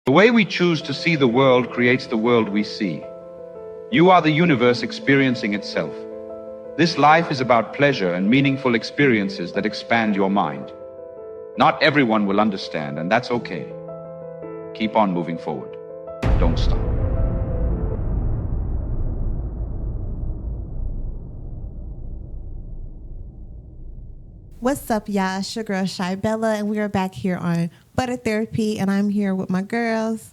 The way we choose to see the world creates the world we see. You are the universe experiencing itself. This life is about pleasure and meaningful experiences that expand your mind. Not everyone will understand, and that's okay. Keep on moving forward. Don't stop. What's up, y'all? It's your girl, Shy Bella, and we are back here on Butter Therapy, and I'm here with my girls.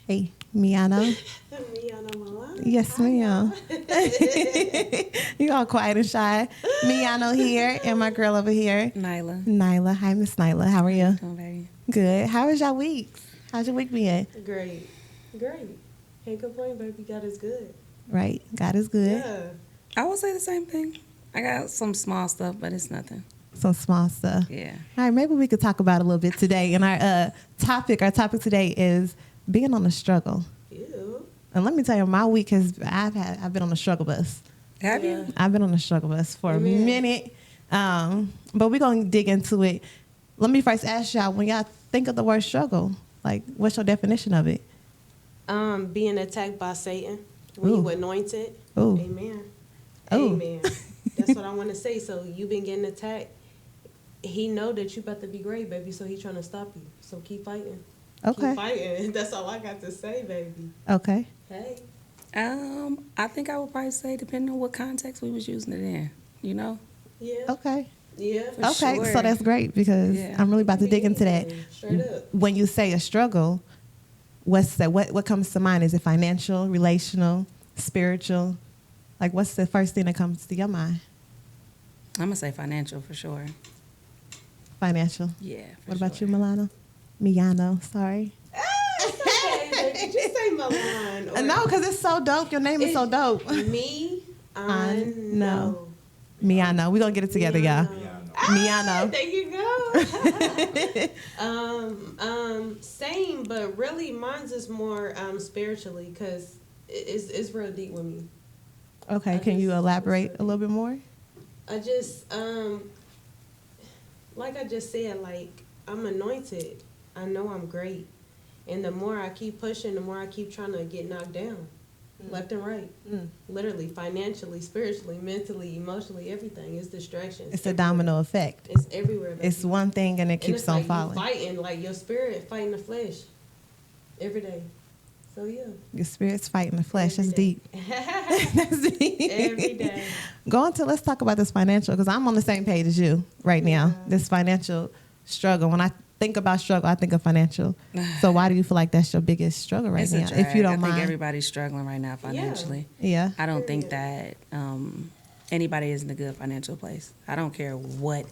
Hey, Miano. Miano Malone. Yes, ma'am. You all quiet and shy. Miano here, and my girl over here, Nyla. Hi, Miss Nyla. How are you? Oh, baby. Good. How was your week? How's your week been? Great. Can't complain, baby. God is good. Right. God is good. Yeah. I will say the same thing. I got some small stuff, but it's nothing. Some small stuff. Yeah. All right, maybe we could talk about it a little bit today. And our topic today is being on the struggle. Ew. And let me tell you, my week I've been on the struggle bus. Have Yeah. you? I've been on the struggle bus for Amen. a minute. But we're going to dig into it. Let me first ask y'all, when y'all think of the word struggle, like, what's your definition of it? Being attacked by Satan when Ooh. you anointed. Ooh. Amen. Ooh. Amen. That's what I want to say. So you've been getting attacked. He know that you about to be great, baby. So he's trying to stop you. So keep fighting. Okay. Keep fighting. That's all I got to say, baby. Okay. Hey. I think I would probably say depending on what context we was using it in. You know? Yeah. Okay. Yeah. For Okay. sure. So that's great because Yeah. I'm really about to dig into that. Straight up. When you say a struggle, what's that? What comes to mind? Is it financial, relational, spiritual? Like, what's the first thing that comes to your mind? I'm gonna say financial for sure. Financial. Yeah. For What about sure. you, Milano? Miano, sorry. Okay, baby. Did you say Milan? Or No, because it's so dope. Your name is so dope. Me? I No. Miano. We're going to get it together, y'all. Miano. There you go. Same, but really mine's is more spiritually because it's real deep with me. Okay, can you elaborate a little bit more? I just like I just said, like I'm anointed. I know I'm great. And the more I keep pushing, the more I keep trying to get knocked down. Left and right. Literally, financially, spiritually, mentally, emotionally, everything. It's distractions. It's a domino effect. It's everywhere. Baby. It's one thing and it And keeps it's on like falling. you fighting, like your spirit fighting the flesh every day. So yeah. Your spirit's fighting the flesh. Every That's day. deep. That's deep. Every day. Let's talk about this financial, because I'm on the same page as you right now. Yeah. This financial struggle. When I think about struggle, I think of financial. So why do you feel like that's your biggest struggle right It's now? a drag. If you don't I mind. think everybody's struggling right now financially. Yeah. I don't think that anybody is in a good financial place. I don't care what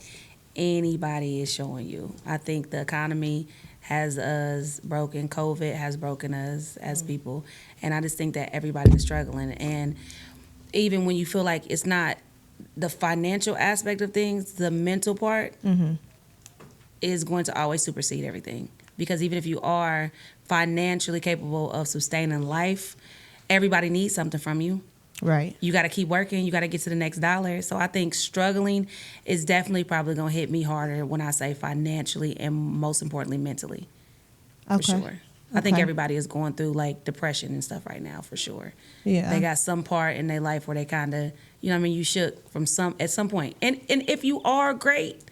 anybody is showing you. I think the economy has us broken. COVID has broken us as people. And I just think that everybody is struggling. And even when you feel like it's not the financial aspect of things, the mental part is going to always supersede everything. Because even if you are financially capable of sustaining life, everybody needs something from you. Right. You got to keep working. You got to get to the next dollar. So I think struggling is definitely probably going to hit me harder when I say financially and most importantly mentally. For Okay. sure. I think Okay. everybody is going through like depression and stuff right now for sure. Yeah. They got some part in their life where they kind of, you know what I mean, you shook from at some point. And if you are great,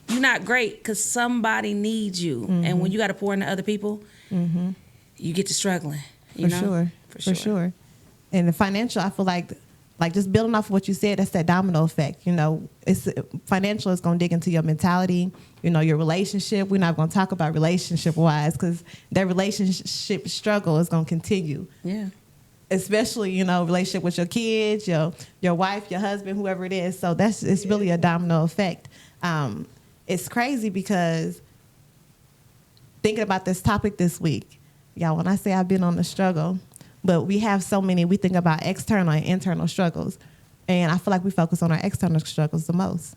you're not great because somebody needs you. And when you got to pour into other people, you get to struggling. You know? Sure. For sure. And the financial, I feel like just building off of what you said, that's that domino effect. You know, it's financial is going to dig into your mentality, you know, your relationship. We're not going to talk about relationship wise because that relationship struggle is going to continue. Yeah. Especially, you know, relationship with your kids, your wife, your husband, whoever it is. So it's really a domino effect. It's crazy because thinking about this topic this week, y'all, when I say I've been on the struggle, but we have so many, we think about external and internal struggles. And I feel like we focus on our external struggles the most.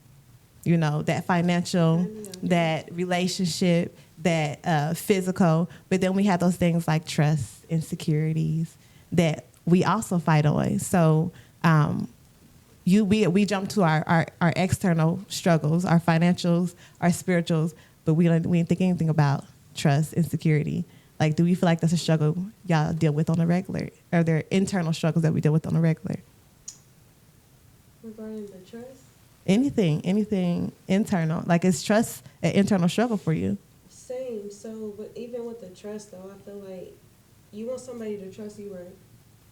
You know, that financial, that relationship, that physical. But then we have those things like trust, insecurities that we also fight on. So we jump to our external struggles, our financials, our spirituals, but we didn't think anything about trust, insecurity. Like, do we feel like that's a struggle y'all deal with on a regular? Are there internal struggles that we deal with on a regular? Regarding the trust? Anything internal. Like, is trust an internal struggle for you? Same. So, but even with the trust, though, I feel like you want somebody to trust you, right?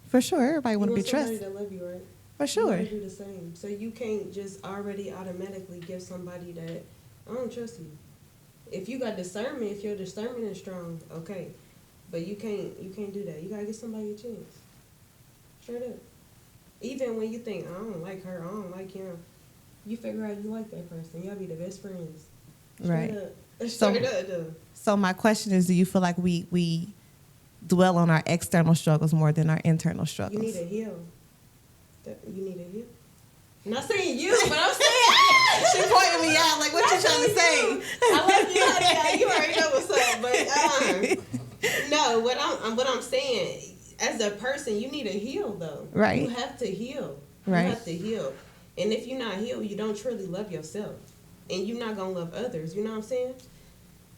For sure. Everybody You want to be want somebody trusted. to love you, right? For You sure. want to do the same. So you can't just already automatically give somebody that, I don't trust you. If you got discernment, if your discernment is strong, okay. But you can't do that. You gotta give somebody a chance. Straight up. Even when you think, I don't like her, I don't like him, you figure out you like that person. Y'all be the best friends. Straight Right. up. So- Straight up, though. So my question is, do you feel like we dwell on our external struggles more than our internal You struggles? need to heal. You need to heal. I'm not saying you, but I'm saying She pointed me out. Like, what you trying to say? I love you, honey. You already know what's up. But no, what I'm saying, as a person, you need to heal though. Right. You have to heal. Right. You have to heal. And if you're not healed, you don't truly love yourself, and you're not gonna love others. You know what I'm saying?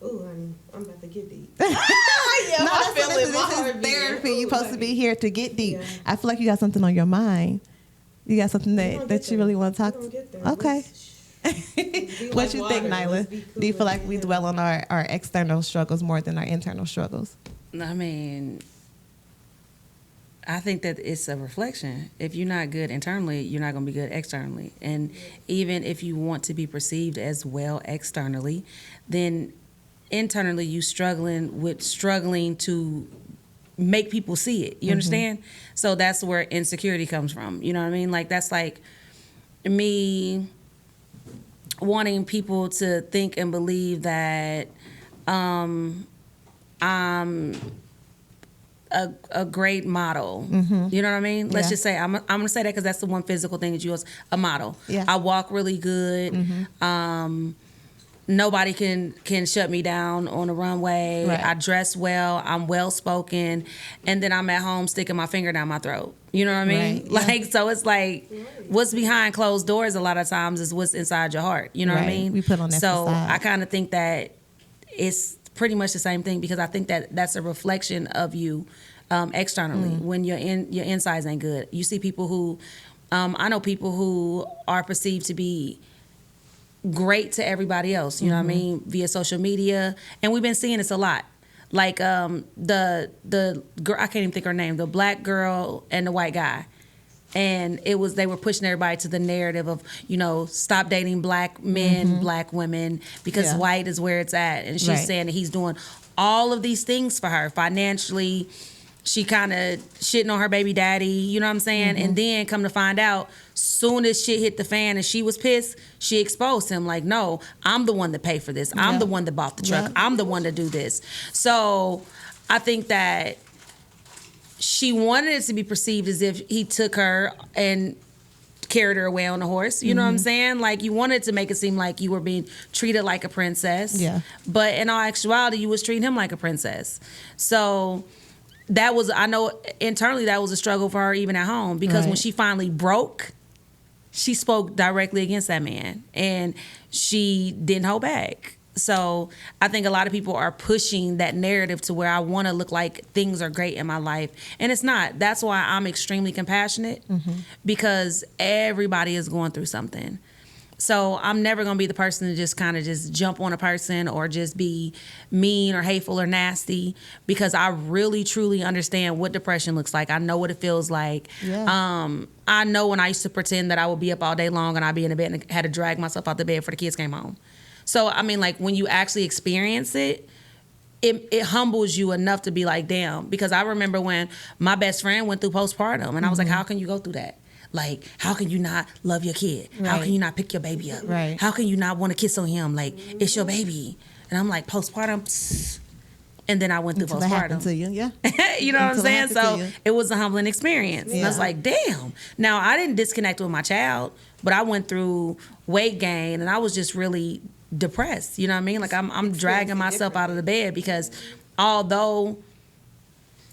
Ooh, honey, I'm about to get deep. No, I feel it. My this heart is beating. therapy. You're Ooh, supposed to honey. be here to get deep. Yeah. I feel like you got something on your mind. You got something We gonna that get you there. really want to We talk gonna to. get there. Okay. Be What like you water. think, Nyla? Let's be Do you feel cool. like we dwell on our external struggles more than our internal struggles? I mean, I think that it's a reflection. If you're not good internally, you're not going to be good externally. And even if you want to be perceived as well externally, then internally you struggling to make people see it. You understand? So that's where insecurity comes from. You know what I mean? Like, that's like me wanting people to think and believe that I'm a great model. You know what I mean? Let's Yeah. just say I'm gonna say that because that's the one physical thing that you use, a model. Yeah. I walk really good. Nobody can shut me down on the runway. Right. I dress well. I'm well spoken, and then I'm at home sticking my finger down my throat. You know what I mean? Right, yeah. Like, so it's like what's behind closed doors a lot of times is what's inside your heart. You know what I Right. mean? We put on that So facade. I kind of think that it's pretty much the same thing because I think that that's a reflection of you externally when your insides ain't good. You see people who I know people who are perceived to be great to everybody else, you know what I mean, via social media, and we've been seeing this a lot. Like the girl, I can't even think her name, the black girl and the white guy. And they were pushing everybody to the narrative of, stop dating black men, black women, because Yeah. white is where it's at. And she's Right. saying that he's doing all of these things for her financially. She kind of shitting on her baby daddy, you know what I'm saying? And then come to find out, soon as shit hit the fan and she was pissed, she exposed him like, no, I'm the one that paid for this. I'm Yeah. the one that bought the truck. Yeah. I'm the one to do this. So I think that she wanted it to be perceived as if he took her and carried her away on a horse. You know what I'm saying? Like, you wanted to make it seem like you were being treated like a princess. Yeah. But in all actuality, you was treating him like a princess. So I know internally that was a struggle for her even at home, because when Right. she finally broke, she spoke directly against that man and she didn't hold back. So I think a lot of people are pushing that narrative to where I want to look like things are great in my life. And it's not. That's why I'm extremely compassionate, because everybody is going through something. So I'm never going to be the person to just kind of just jump on a person or just be mean or hateful or nasty, because I really, truly understand what depression looks like. I know what it feels like. Yeah. I know when I used to pretend that I would be up all day long and I'd be in the bed and had to drag myself out the bed before the kids came home. So, I mean, like, when you actually experience it, it humbles you enough to be like, damn. Because I remember when my best friend went through postpartum, and I was like, how can you go through that? Like, how can you not love your kid? How Right. can you not pick your baby up? Right. How can you not want to kiss on him? Like, it's your baby. And I'm like, postpartum? Psst. And then I went through Until it happened to postpartum. you, yeah. You know what I'm Until it saying? happened to So you. it was a humbling experience. And I was Yeah. like, damn. Now, I didn't disconnect with my child, but I went through weight gain, and I was just really depressed. You know what I mean? Like, I'm dragging myself out of the bed, because although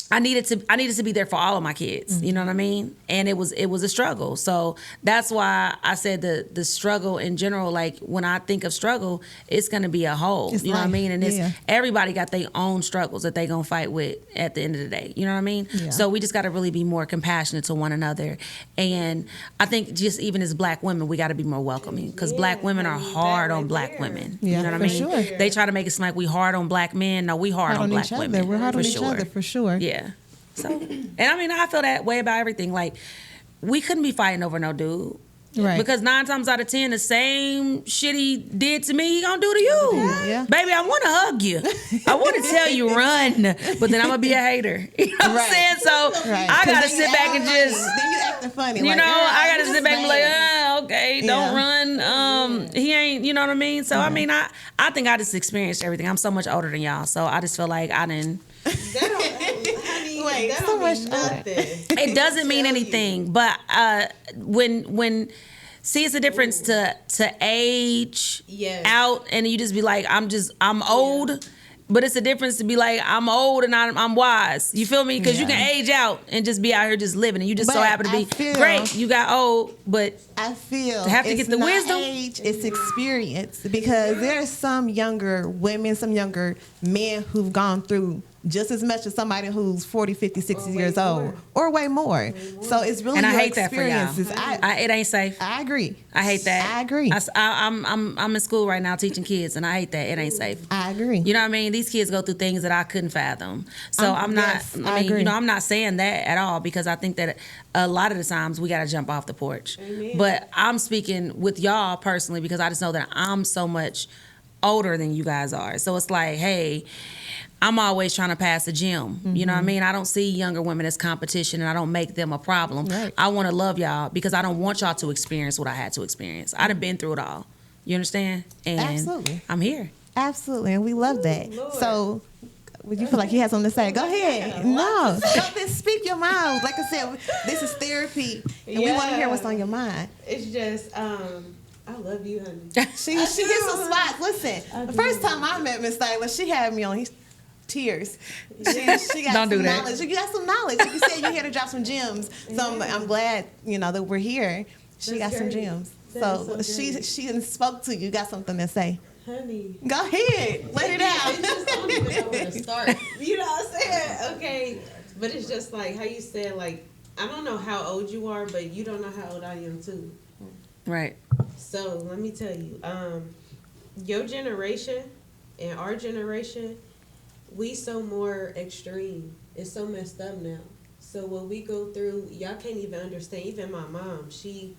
I needed to be there for all of my kids. You know what I mean? And it was a struggle. So that's why I said the struggle in general, like when I think of struggle, it's gonna be a whole. It's you know what I life. mean? And it's Yeah. everybody got their own struggles that they gonna fight with at the end of the day. You know what I mean? Yeah. So we just gotta really be more compassionate to one another. And I think just even as black women, we gotta be more welcoming. Because black women are hard on black women. Yeah, you know what for I mean? sure. They try to make it seem like we hard on black men. No, we hard on black each other. women. We're hard for on each sure. other for sure. Yeah. So, and I mean, I feel that way about everything. Like, we couldn't be fighting over no dude. Right. Because 9 times out of 10, the same shit he did to me, he gonna do to you. Yeah. Baby, I want to hug you. I want to tell you run, but then I'm gonna be a hater. You know what I'm saying? So Right. I 'Cause gotta then you sit back and act just. funny. Then you acting funny. You like, know, I I'm gotta sit back and be like, mad. okay, Yeah. don't run. He ain't, you know what I mean? So I mean, I think I just experienced everything. I'm so much older than y'all, so I just feel like I didn't. Honey, Wait, that so don't much mean nothing. It doesn't mean anything, but when see, it's a difference to age Yes. out, and you just be like, I'm old. But it's a difference to be like, I'm old and I'm wise. You feel me? Because you can age out and just be out here just living, and you just so But happen to I be feel- great. You got old, but I feel To have to it's get the not wisdom? age, it's experience, because there's some younger women, some younger men who've gone through just as much as somebody who's 40, 50, 60 way years more. old, or way more. So it's really and I your hate that for y'all. experiences. It ain't safe. I agree. I hate that. I agree. I'm in school right now teaching kids, and I hate that. It ain't safe. I agree. You know what I mean? These kids go through things that I couldn't fathom. So I'm not. yes, I I mean, agree. you know, I'm not saying that at all, because I think that a lot of the times we got to jump off the porch. Amen. But I'm speaking with y'all personally because I just know that I'm so much older than you guys are. So it's like, hey, I'm always trying to pass the gym. You know what I mean? I don't see younger women as competition, and I don't make them a problem. Right. I want to love y'all because I don't want y'all to experience what I had to experience. I done been through it all. You understand? And Absolutely. I'm here. Absolutely, and we love that. Lord. So, would you feel like you had something to say? Go ahead. No, don't speak your mind. Like I said, this is therapy, and we want to hear what's on your mind. It's just, I love you, honey. She gets some spots. Listen, the first time I met Miss Styler, she had me on tears. She got Don't do some that. knowledge. You got some knowledge. Like you said, you're here to drop some gems. So I'm glad, that we're here. She That's got some great. gems. That So is so she done spoke to you. Got something to say. Honey. Go ahead. Let it I out. just don't even know where to start. You know what I'm saying? Okay. But it's just like how you said, like, I don't know how old you are, but you don't know how old I am too. Right. So let me tell you, your generation and our generation, we so more extreme. It's so messed up now. So what we go through, y'all can't even understand. Even my mom, she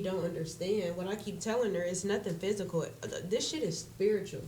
don't understand. What I keep telling her is nothing physical. This shit is spiritual.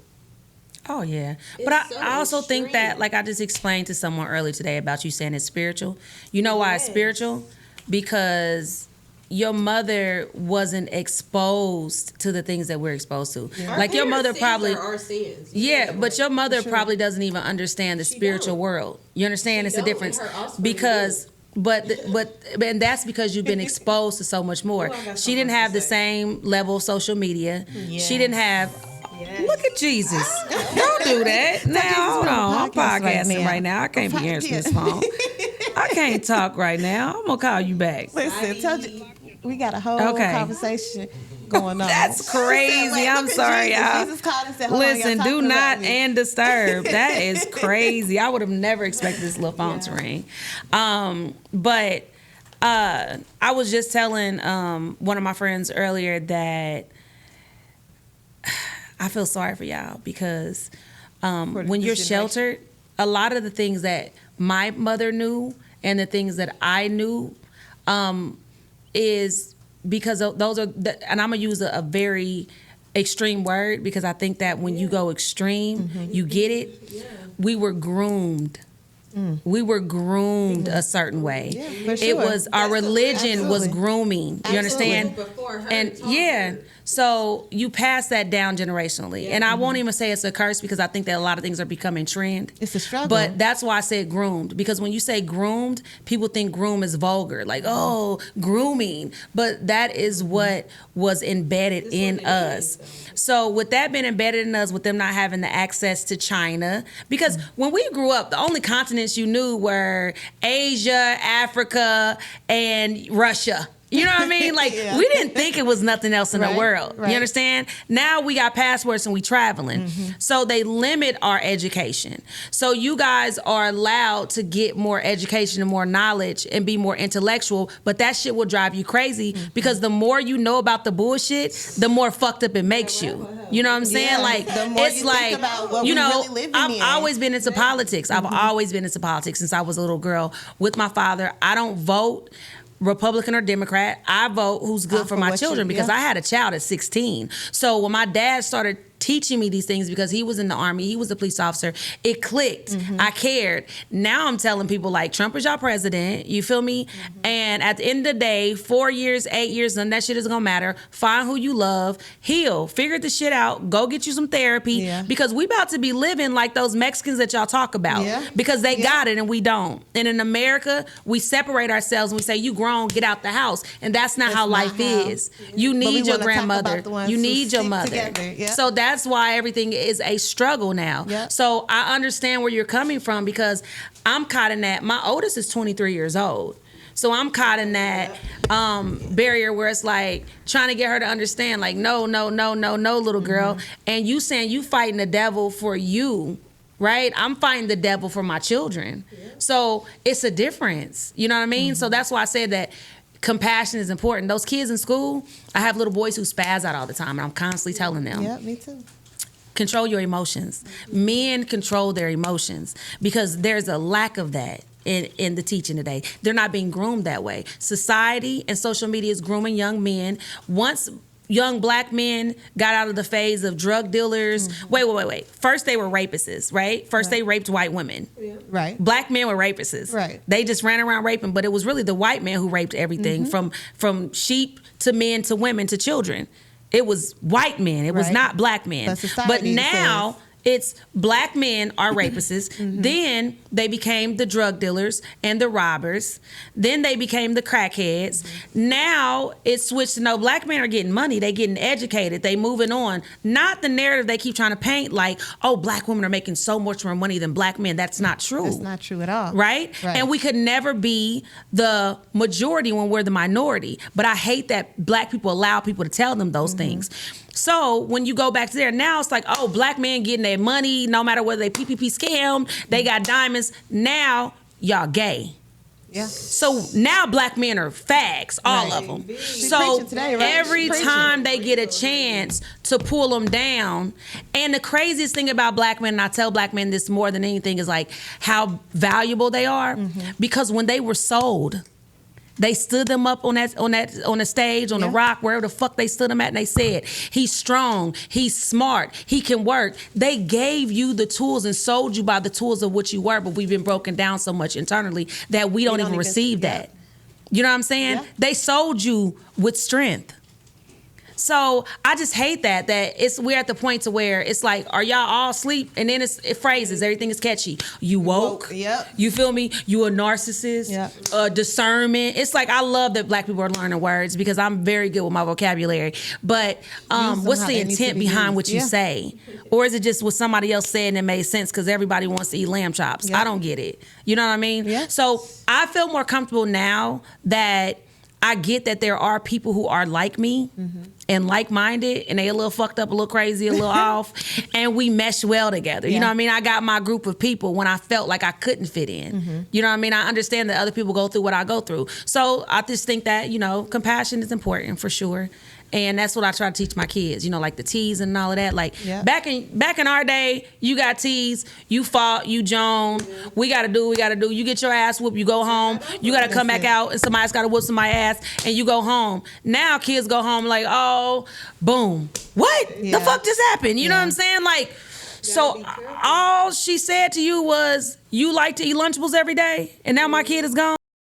Oh yeah, It's but so I also think extreme. that, like I just explained to someone earlier today about you saying it's spiritual. You know why it's Yes. spiritual? Because your mother wasn't exposed to the things that we're exposed to. Our Like your parents' mother sins probably. are our sins. You know Yeah, that, but right? your mother probably doesn't even understand the She spiritual don't. world. You understand? She It's a don't, and difference her offspring because. And that's because you've been exposed to so much more. Oh, I got She didn't something have to the say. same level of social media. Yes. She didn't have. Yes. Look at Jesus. Don't do that. Now, hold we're on on. a I'm podcast right podcasting now. right now. I can't be answering this phone. I can't talk right now. I'm going to call you back. Listen, tell you, we got a whole Okay. conversation going on. That's She said, crazy. "Wait, I'm look at sorry, Jesus." y'all. Jesus called and said, "Hold on, y'all Listen, talking do about not me." and disturb. That is crazy. I would have never expected this little phone to ring. But I was just telling one of my friends earlier that I feel sorry for y'all because when this you're generation. sheltered, a lot of the things that my mother knew and the things that I knew is because of, those are, and I'm gonna use a very extreme word because I think that when you go extreme, you get it. We were groomed. We were groomed a certain way. Yeah, for It sure. was our religion was Absolutely. grooming. You understand? Before her, And taught yeah, her. so you pass that down generationally. And I won't even say it's a curse because I think that a lot of things are becoming trend. It's a struggle. But that's why I said groomed, because when you say groomed, people think groom is vulgar, like, oh, grooming. But that is what was embedded That's in what it us. So with that being embedded in us, with them not having the access to China, because when we grew up, the only continent continents you knew were Asia, Africa, and Russia. You know what I mean? Like, Yeah. we didn't think it was nothing else in the Right, world. right. You understand? Now we got passports and we traveling. So they limit our education. So you guys are allowed to get more education and more knowledge and be more intellectual, but that shit will drive you crazy because the more you know about the bullshit, the more fucked up it makes you. You know what I'm saying? Yeah, like, the more it's you think like, about what you we know, really living I've in. always been into politics. I've always been into politics since I was a little girl with my father. I don't vote Republican or Democrat. I vote who's good for my what you- children because yeah. I had a child at 16. So when my dad started teaching me these things because he was in the Army, he was a police officer, it clicked. I cared. Now I'm telling people like, Trump is your president, you feel me? And at the end of the day, 4 years, 8 years, none of that shit is gonna matter. Find who you love, heal, figure the shit out, go get you some therapy Yeah. because we about to be living like those Mexicans that y'all talk about Yeah. because they Yeah. got it and we don't. And in America, we separate ourselves and we say, you grown, get out the house. And that's not how not life how- is. You But we need your wanna talk about grandmother. the ones You who need your stick mother. together. Yeah. So that's why everything is a struggle now. Yeah. So I understand where you're coming from because I'm caught in that. My oldest is 23 years old. So I'm caught in that barrier where it's like trying to get her to understand, like, no, little girl. And you saying you fighting the devil for you, right? I'm fighting the devil for my children. So it's a difference. You know what I mean? So that's why I said that compassion is important. Those kids in school, I have little boys who spaz out all the time, and I'm constantly telling them, Yeah, me too. control your emotions. Men control their emotions because there's a lack of that in the teaching today. They're not being groomed that way. Society and social media is grooming young men. Once young black men got out of the phase of drug dealers, wait. First they were rapists, right? First they raped white women. Right. Black men were rapists. Right. They just ran around raping, but it was really the white man who raped everything from sheep to men to women to children. It was white men. It was Right. not black men. But society now it's black men are rapists. Then they became the drug dealers and the robbers. Then they became the crackheads. Now it's switched to no, black men are getting money. They getting educated. They moving on. Not the narrative they keep trying to paint like, oh, black women are making so much more money than black men. That's not true. That's not true at all. Right? Right. And we could never be the majority when we're the minority. But I hate that black people allow people to tell them those things. So when you go back to there, now it's like, oh, black men getting their money, no matter whether they PPP scam, they got diamonds. Now y'all gay. Yeah. So now black men are fags, all Right. of them. She So preaching today, right? every She preaching. time they get a chance to pull them down, and the craziest thing about black men, and I tell black men this more than anything, is like how valuable they are, because when they were sold, they stood them up on the stage, on the Yeah. rock, wherever the fuck they stood them at, and they said, he's strong, he's smart, he can work. They gave you the tools and sold you by the tools of what you were, but we've been broken down so much internally that we don't even receive yeah. that. You know what I'm saying? Yeah. They sold you with strength. So I just hate that we're at the point to where it's like, are y'all all asleep? And then it phrases, everything is catchy. You woke. Yep. You feel me? You a narcissist. Yep. Discernment. It's like, I love that black people are learning words because I'm very good with my vocabulary. But them what's how the they need to intent be behind used. what you Yeah. say? Or is it just what somebody else said and it made sense because everybody wants to eat lamb chops? Yeah. I don't get it. You know what I mean? Yeah. So I feel more comfortable now that I get that there are people who are like me and like-minded, and they a little fucked up, a little crazy, a little off, and we mesh well together. You Yeah. know what I mean? I got my group of people when I felt like I couldn't fit in. You know what I mean? I understand that other people go through what I go through. So I just think that, compassion is important for sure. And that's what I try to teach my kids, like the T's and all of that. Like Yeah. back in our day, you got T's, you fought, you Joan. We gotta do what we gotta do. You get your ass whooped, you go home. You gotta come back out and somebody's gotta whoop somebody's ass and you go home. Now kids go home like, oh, boom. What? Yeah. The fuck just happened? You know what I'm saying? Like, so be careful. all she said to you was, you like to eat Lunchables every day? And now my kid is gone?